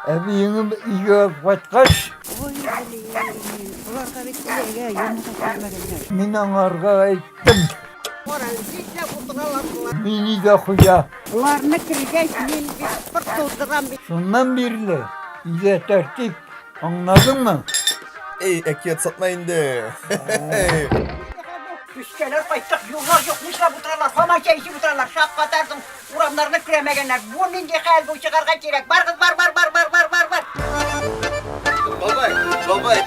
Evini iyi kaç. Oy ularga bittilega yumurta vermegenler. Min anarga ettim. Oral sizle kuturalardılar. Mini de huya. Ularını kirgeç min bir tutturan bir. Şundan birle. İyice tertip. Anladın mı? Ey ekiyat satmayın de. Düşkeler paytak yollar yokmuşlar butralar. Hama keyişi butralar. Şap katarsın. Uramlarını kiremegenler. Bu nince hayal bu çıkarga çirek. Var kız var. Babay.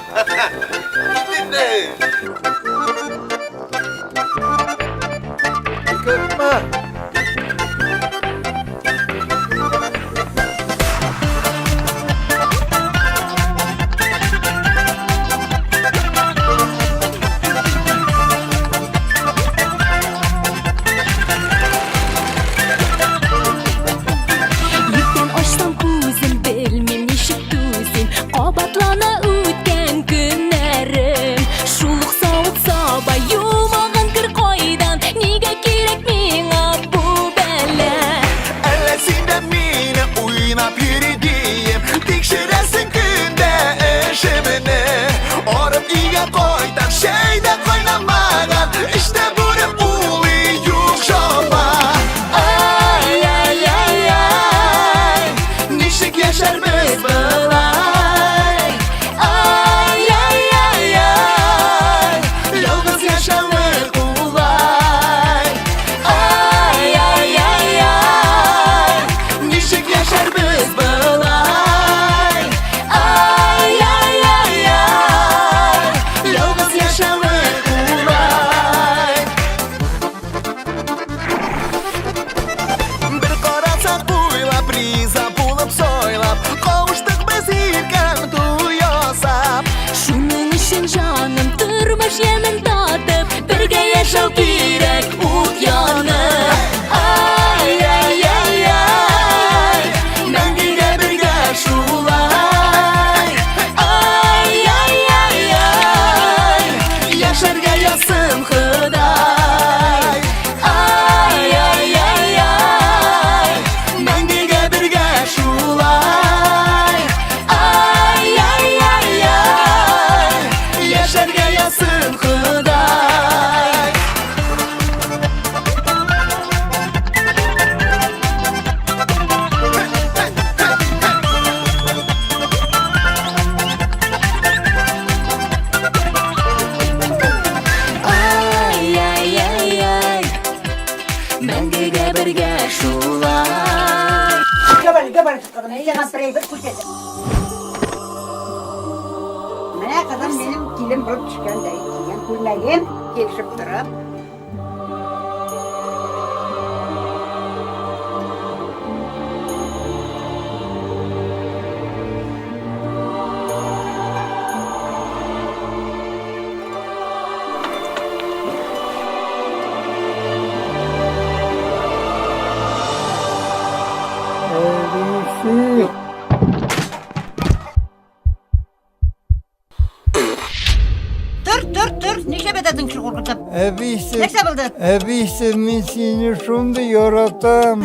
Gittin de. Kırpma. Yükten açsam kuzim bilmem nişik düzim Qabatlana ötken günlerim Şuluk soğuk soba yumağın kır koydan Nige gerek mina bu bela Ellesinde mine oynap yürüdüğüm Dikşiresin günde eşimini Orıp iyi koydan şeyde koynamadan İşte bunu uluyum şoba Ay ay ay ay Nişik yaşarmız bulay Ay ay ay ay Yalnız yaşamak kolay Ay ay ay ay Nişik yaşarmız bulay Ay ay ay ay Yalnız yaşamak kolay Bir karasak buylap riza bulup soylap Kavuştuk biz ilken duyosap Şunun için canım durmuş yemin tadıp Birge yaşav gerek ut yanıp Ay ay ay ay Mengiga birge şulay Ay ay ay ay Yaşarga yazsın Hıday Ay ay ay ay Mengiga birge şulay Ay ay ay ay Yaşarga yazsın Hıday Ay ay ay ay Mengiga birge şulay Göbel çıkalım. Bir tane private kuşedim. Ne kadar benim dilim böyle çıkan değil. Yani kullayım, geçip durup. Evisi. Dur. Neşe bededin ki korkutup. Evisi. Ne sabıldın? Evisi min seni şundu yaratam.